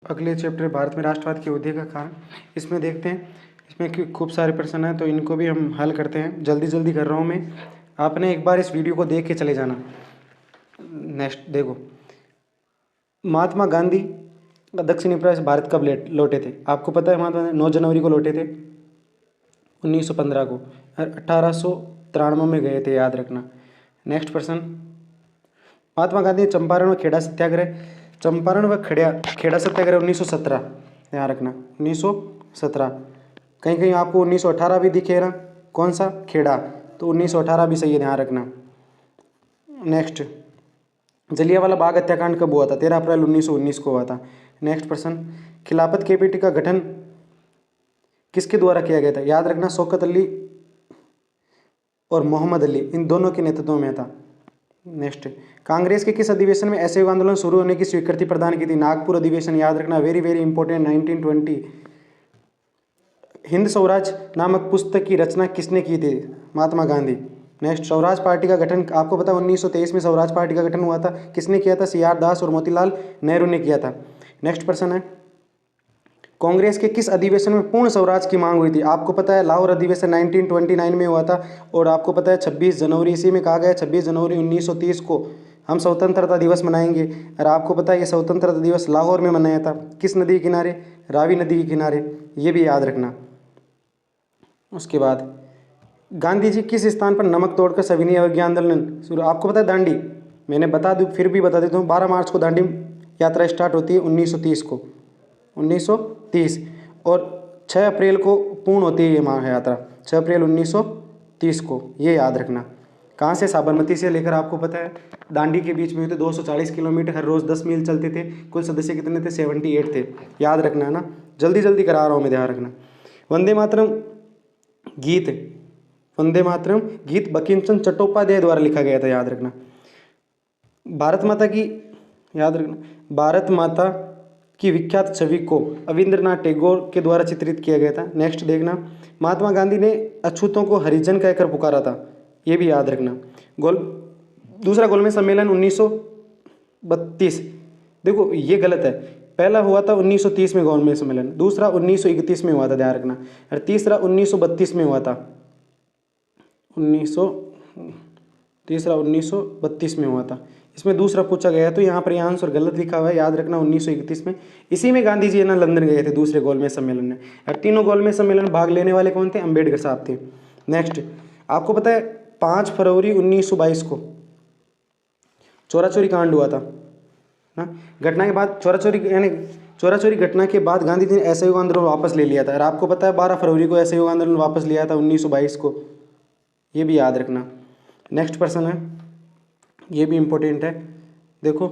अगले चैप्टर भारत में राष्ट्रवाद की उदय का कारण, इसमें देखते हैं, इसमें खूब सारे प्रश्न हैं तो इनको भी हम हल करते हैं। जल्दी जल्दी कर रहा हूँ मैं, आपने एक बार इस वीडियो को देख के चले जाना। नेक्स्ट देखो, महात्मा गांधी दक्षिणी अफ्रीका से भारत कब लौटे थे? आपको पता है, महात्मा 9 जनवरी को लौटे थे 1915 को, और 1893 में गए थे, याद रखना। नेक्स्ट प्रश्न, महात्मा गांधी चंपारण व खेड़ा सत्याग्रह, चंपारण व खेड़ा सत्याग्रह 1917, ध्यान रखना 1917। कहीं कहीं आपको 1918 भी दिखे ना, कौन सा? खेड़ा, तो 1918 भी सही है, ध्यान रखना। नेक्स्ट, जलियांवाला बाग हत्याकांड कब हुआ था? 13 अप्रैल 1919 को हुआ था। नेक्स्ट प्रश्न, खिलाफत कमेटी का गठन किसके द्वारा किया गया था? याद रखना, शौकत अली और मोहम्मद अली, इन दोनों के नेतृत्व में था। नेक्स्ट, कांग्रेस के किस अधिवेशन में असहयोग आंदोलन शुरू होने की स्वीकृति प्रदान की थी? नागपुर अधिवेशन, याद रखना, very very important, 1920। Hind Swaraj नामक पुस्तक की रचना किसने की थी? महात्मा गांधी। नेक्स्ट, स्वराज पार्टी का गठन, आपको पता है 1923 में स्वराज पार्टी का गठन हुआ था, किसने किया था? CR दास और मोतीलाल नेहरू ने किया था। नेक्स्ट प्रश्न है, कांग्रेस के किस अधिवेशन में पूर्ण स्वराज की मांग हुई थी? आपको पता है लाहौर अधिवेशन 1929 में हुआ था, और आपको पता है 26 जनवरी, इसी में कहा गया 26 जनवरी 1930 को हम स्वतंत्रता दिवस मनाएंगे, और आपको पता है ये स्वतंत्रता दिवस लाहौर में मनाया था, किस नदी के किनारे? रावी नदी के किनारे, ये भी याद रखना। उसके बाद, गांधी जी किस स्थान पर नमक तोड़कर सविनय अवज्ञा आंदोलन शुरू? आपको पता है दांडी, मैंने बता दूं, फिर भी बता देता हूँ, 12 मार्च को दांडी यात्रा स्टार्ट होती है 1930 को, 1930, और 6 अप्रैल को पूर्ण होती है ये महायात्रा, 6 अप्रैल 1930 को, ये याद रखना। कहाँ से? साबरमती से लेकर, आपको पता है दांडी के बीच में हुए थे, 240 किलोमीटर, हर रोज़ 10 मील चलते थे। कुल सदस्य कितने थे? 78 थे, याद रखना है ना, जल्दी जल्दी करा रहा हूँ मैं, ध्यान रखना। वंदे मातरम गीत, वंदे मातरम गीत बंकिम चंद्र चट्टोपाध्याय द्वारा लिखा गया था, याद रखना। भारत माता की, याद रखना, भारत माता की विख्यात छवि को रविंद्रनाथ टैगोर के द्वारा चित्रित किया गया था। नेक्स्ट देखना, महात्मा गांधी ने अछूतों को हरिजन कहकर पुकारा था, ये भी याद रखना। दूसरा गोलमेज सम्मेलन 1932, देखो ये गलत है, पहला हुआ था 1930 में गोलमेज सम्मेलन, दूसरा 1931 में हुआ था, ध्यान रखना, और तीसरा 1932 में हुआ था, 1932 में हुआ था। इसमें दूसरा पूछा गया, तो यहाँ पर ये आंसर गलत लिखा हुआ है, याद रखना 1931 में। इसी में गांधी जी है ना लंदन गए थे दूसरे गोलमेज सम्मेलन में, और तीनों गोलमेज सम्मेलन भाग लेने वाले कौन थे? अम्बेडकर साहब थे। नेक्स्ट, आपको पता है 5 फरवरी 1922 को चोरा चोरी कांड हुआ था ना, घटना के बाद चोरा चोरी घटना के बाद गांधी जी ने असहयोग आंदोलन वापस ले लिया था, और आपको पता है 12 फरवरी को असहयोग आंदोलन वापस लिया था 1922 को, ये भी याद रखना। नेक्स्ट प्रश्न है, ये भी इंपॉर्टेंट है, देखो,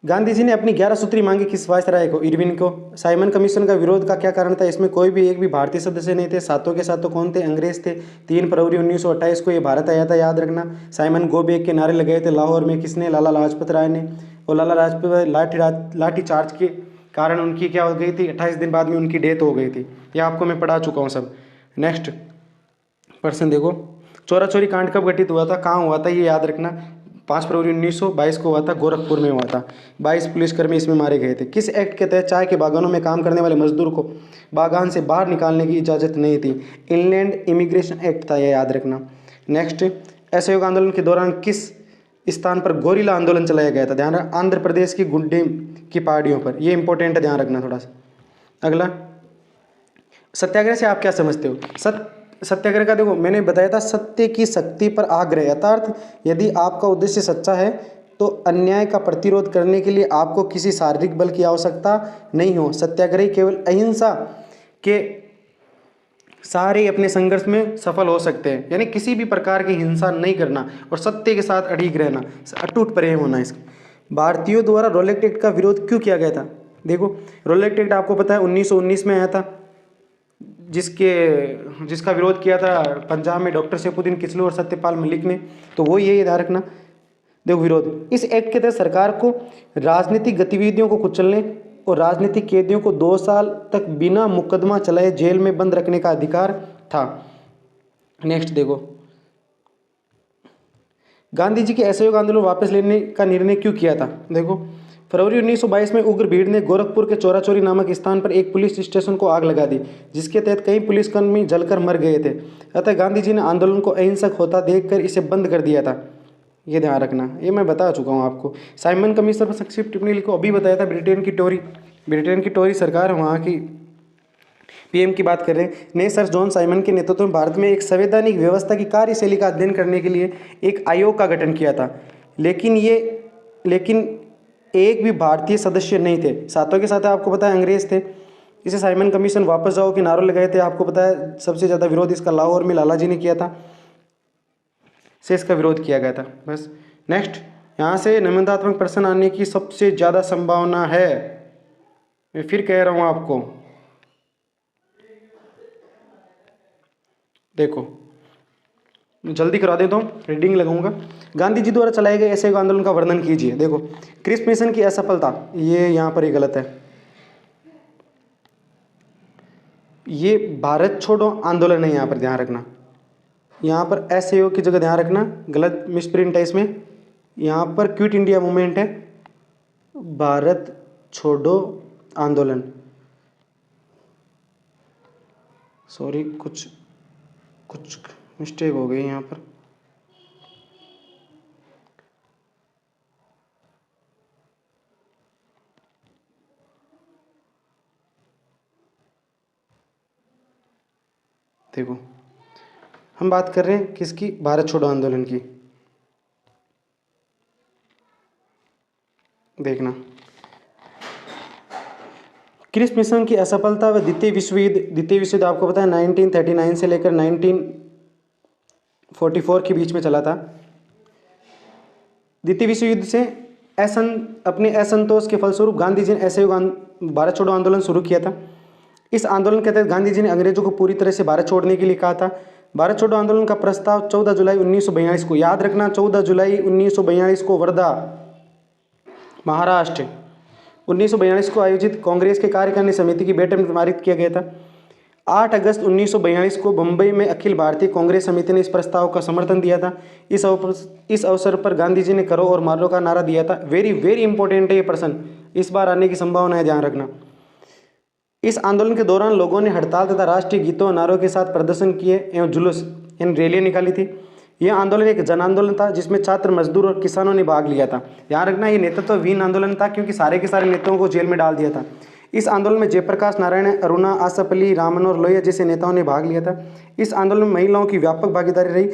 गांधी जी ने अपनी 11 सूत्री मांगी किस वायसराय को? इरविन को। साइमन कमीशन का विरोध का क्या कारण था? इसमें कोई भी एक भी भारतीय सदस्य नहीं थे, सातों के सातों कौन थे? अंग्रेज थे। 3 फरवरी 1928 को ये भारत आया था, याद रखना। साइमन गो बैक के नारे लगाए थे लाहौर में, किसने? लाला लाजपत राय ने, और लाला लाजपत राय लाठी चार्ज के कारण उनकी क्या हो गई थी? 28 दिन बाद में उनकी डेथ हो गई थी, ये आपको मैं पढ़ा चुका हूँ सब। नेक्स्ट प्रश्न देखो, चोरा चोरी कांड कब घटित हुआ था, कहाँ हुआ था? ये याद रखना, 5 फरवरी 1922 को हुआ था, गोरखपुर में हुआ था। 22 पुलिसकर्मी इसमें मारे गए थे। किस एक्ट के तहत चाय के बागानों में काम करने वाले मजदूर को बागान से बाहर निकालने की इजाज़त नहीं थी? इनलैंड इमिग्रेशन एक्ट था, यह याद रखना। नेक्स्ट, असहयोग आंदोलन के दौरान किस स्थान पर गोरिल्ला आंदोलन चलाया गया था? ध्यान रखना, आंध्र प्रदेश की गुड्डेम की पहाड़ियों पर, ये इंपॉर्टेंट है, ध्यान रखना थोड़ा सा। अगला, सत्याग्रह से आप क्या समझते हो? सत्याग्रह का देखो, मैंने बताया था सत्य की शक्ति पर आग्रह, अर्थात यदि आपका उद्देश्य सच्चा है तो अन्याय का प्रतिरोध करने के लिए आपको किसी शारीरिक बल की आवश्यकता नहीं हो। सत्याग्रही केवल अहिंसा के सारे अपने संघर्ष में सफल हो सकते हैं, यानी किसी भी प्रकार की हिंसा नहीं करना और सत्य के साथ अड़िग रहना, अटूट प्रेम होना। इसका भारतीयों द्वारा रोलेट एक्ट का विरोध क्यों किया गया था? देखो, रोलेट एक्ट आपको पता है 1919 में आया था, जिसका विरोध किया था पंजाब में डॉक्टर सैफुद्दीन किचलू और सत्यपाल मलिक ने, तो वो ये याद रखना। देखो, विरोध, इस एक्ट के तहत सरकार को राजनीतिक गतिविधियों को कुचलने और राजनीतिक कैदियों को 2 साल तक बिना मुकदमा चलाए जेल में बंद रखने का अधिकार था। नेक्स्ट देखो, गांधी जी के असहयोग आंदोलन वापस लेने का निर्णय क्यों किया था? देखो, फरवरी 1922 में उग्र भीड़ ने गोरखपुर के चोरा चोरी नामक स्थान पर एक पुलिस स्टेशन को आग लगा दी, जिसके तहत कई पुलिसकर्मी जलकर मर गए थे। अतः गांधी जी ने आंदोलन को अहिंसक होता देखकर इसे बंद कर दिया था। ये ध्यान रखना, ये मैं बता चुका हूँ आपको। साइमन कमीशन पर संक्षिप्त टिप्पणी लिखो, अभी बताया था। ब्रिटेन की टोरी सरकार, वहाँ की पीएम की बात कर रहे हैं, ने सर जॉन साइमन के नेतृत्व में भारत में एक संवैधानिक व्यवस्था की कार्यशैली का अध्ययन करने के लिए एक आयोग का गठन किया था, लेकिन एक भी भारतीय सदस्य नहीं थे। साथों के साथ आपको पता है अंग्रेज थे। इसे साइमन कमीशन वापस जाओ के नारों लगाए थे। आपको पता है सबसे ज़्यादा विरोध इसका लाहौर में लाला जी ने किया था, से इसका विरोध किया गया था। बस नेक्स्ट, यहाँ से निबंधात्मक प्रश्न आने की सबसे ज़्यादा संभावना है। मैं फिर कह रहा हूँ आपको, देखो जल्दी करा देता हूँ, रीडिंग लगाऊंगा। गांधी जी द्वारा चलाए गए ऐसे आंदोलन का वर्णन कीजिए। देखो, क्रिप्स मिशन की असफलता, ये यहाँ पर ही गलत है। ये भारत छोड़ो आंदोलन है, यहाँ पर ध्यान रखना। यहाँ पर असहयोग की जगह ध्यान रखना, गलत मिसप्रिंट है इसमें। यहाँ पर क्विट इंडिया मूवमेंट है, भारत छोड़ो आंदोलन। सॉरी, कुछ मिस्टेक हो गई यहाँ पर। देखो, हम बात कर रहे हैं किसकी, भारत छोड़ो आंदोलन की। देखना, क्रिप्स मिशन की असफलता व द्वितीय विश्व युद्ध आपको पता है 1939 से लेकर 1944 के बीच में चला था। द्वितीय विश्व युद्ध से अपने असंतोष के फलस्वरूप गांधी जी ने असहयोग भारत छोड़ो आंदोलन शुरू किया था। इस आंदोलन के तहत गांधी जी ने अंग्रेजों को पूरी तरह से भारत छोड़ने के लिए कहा था। भारत छोड़ो आंदोलन का प्रस्ताव 14 जुलाई 1942 को, याद रखना 14 जुलाई 1942 को वर्धा, महाराष्ट्र 1942 को आयोजित कांग्रेस के कार्यकारिणी समिति की बैठक में पारित किया गया था। 8 अगस्त 1942 को मुंबई में अखिल भारतीय कांग्रेस समिति ने इस प्रस्ताव का समर्थन दिया था। इस अवसर पर गांधी जी ने करो और मारो का नारा दिया था। वेरी वेरी इंपॉर्टेंट है ये प्रश्न, इस बार आने की संभावना है, ध्यान रखना। इस आंदोलन के दौरान लोगों ने हड़ताल तथा राष्ट्रीय गीतों और नारों के साथ प्रदर्शन किए एवं जुलूस यानी रैलियां निकाली थी। यह आंदोलन एक जन आंदोलन था जिसमें छात्र, मजदूर और किसानों ने भाग लिया था। ध्यान रखना, ये नेतृत्वहीन आंदोलन था क्योंकि सारे के सारे नेताओं को जेल में डाल दिया था। इस आंदोलन में जयप्रकाश नारायण, अरुणा, आसफ अली, राममनोहर लोहिया जैसे नेताओं ने भाग लिया था। इस आंदोलन में महिलाओं की व्यापक भागीदारी रही,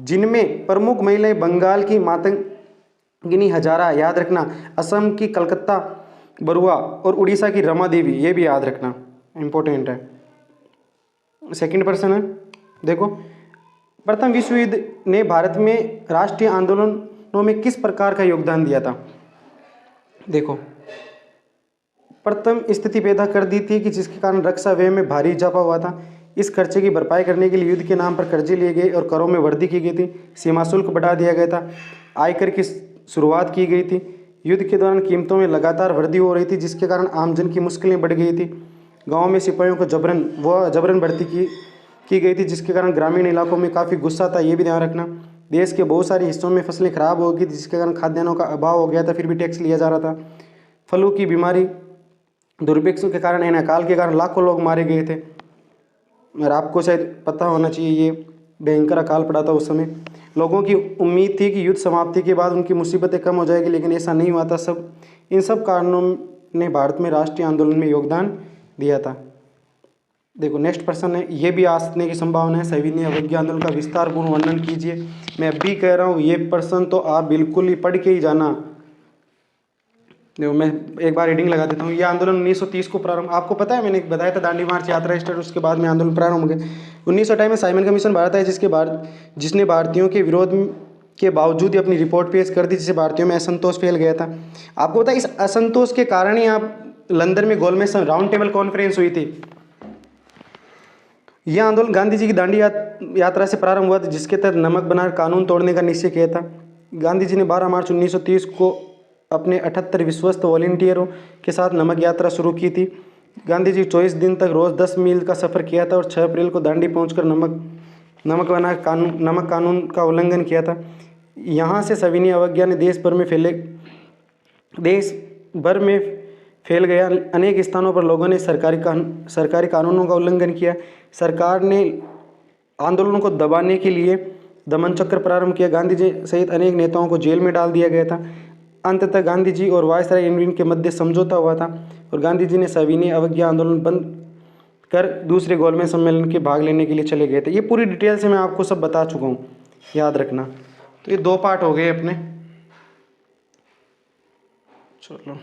जिनमें प्रमुख महिलाएं बंगाल की मातंगिनी हजारा, याद रखना, असम की कलकत्ता बरुआ और उड़ीसा की रमा देवी, ये भी याद रखना, इंपॉर्टेंट है। सेकंड प्रश्न है, देखो, प्रथम विश्व युद्ध ने भारत में राष्ट्रीय आंदोलनों में किस प्रकार का योगदान दिया था। देखो, प्रथम स्थिति पैदा कर दी थी कि जिसके कारण रक्षा व्यय में भारी इजाफा हुआ था। इस खर्चे की भरपाई करने के लिए युद्ध के नाम पर कर्जे लिए गए और करों में वृद्धि की गई थी। सीमा शुल्क बढ़ा दिया गया था। आयकर की शुरुआत की गई थी। युद्ध के दौरान कीमतों में लगातार वृद्धि हो रही थी, जिसके कारण आमजन की मुश्किलें बढ़ गई थी। गाँव में सिपाहियों को जबरन भर्ती की गई थी, जिसके कारण ग्रामीण इलाकों में काफ़ी गुस्सा था, ये भी ध्यान रखना। देश के बहुत सारे हिस्सों में फसलें खराब हो गई थी, जिसके कारण खाद्यान्नों का अभाव हो गया था, फिर भी टैक्स लिया जा रहा था। फ्लू की बीमारी, दुर्भिक्ष के कारण यानी अकाल के कारण लाखों लोग मारे गए थे। और आपको शायद पता होना चाहिए, ये भयंकर अकाल पड़ा था उस समय। लोगों की उम्मीद थी कि युद्ध समाप्ति के बाद उनकी मुसीबतें कम हो जाएगी, लेकिन ऐसा नहीं हुआ था। इन सब कारणों ने भारत में राष्ट्रीय आंदोलन में योगदान दिया था। देखो, नेक्स्ट प्रश्न है, ये भी आने की संभावना है। सविनय अवज्ञा आंदोलन का विस्तारपूर्ण वर्णन कीजिए। मैं अभी कह रहा हूँ, ये प्रश्न तो आप बिल्कुल ही पढ़ के ही जाना। देखो, मैं एक बार रीडिंग लगा देता हूँ। ये आंदोलन 1930 को प्रारंभ, आपको पता है मैंने बताया था, दांडी मार्च यात्रा स्टार्ट, उसके बाद में आंदोलन प्रारंभ हो गया। 1928 में साइमन कमीशन भारत आया, जिसने भारतीयों के विरोध के बावजूद ही अपनी रिपोर्ट पेश कर दी, जिससे भारतीयों में असंतोष फैल गया था। आपको पता है, इस असंतोष के कारण ही आप लंदन में गोलमेज राउंड टेबल कॉन्फ्रेंस हुई थी। यह आंदोलन गांधी जी की दांडी यात्रा से प्रारंभ हुआ था, जिसके तहत नमक बनाकर कानून तोड़ने का निश्चय किया था। गांधी जी ने 12 मार्च 1930 को अपने 78 विश्वस्त वॉलंटियरों के साथ नमक यात्रा शुरू की थी। गांधी जी 24 दिन तक रोज़ 10 मील का सफ़र किया था और 6 अप्रैल को दांडी पहुंचकर नमक कानून का उल्लंघन किया था। यहाँ से सविनय अवज्ञा ने देश भर में फैल गया। अनेक स्थानों पर लोगों ने सरकारी कानूनों का उल्लंघन किया। सरकार ने आंदोलन को दबाने के लिए दमन चक्र प्रारंभ किया। गांधी जी सहित अनेक नेताओं को जेल में डाल दिया गया था। अंततः गांधी जी और वायसराय इरविन के मध्य समझौता हुआ था और गांधी जी ने सविनय अवज्ञा आंदोलन बंद कर दूसरे गोलमेज सम्मेलन के भाग लेने के लिए चले गए थे। ये पूरी डिटेल से मैं आपको सब बता चुका हूँ, याद रखना। तो ये 2 पार्ट हो गए अपने। चलो।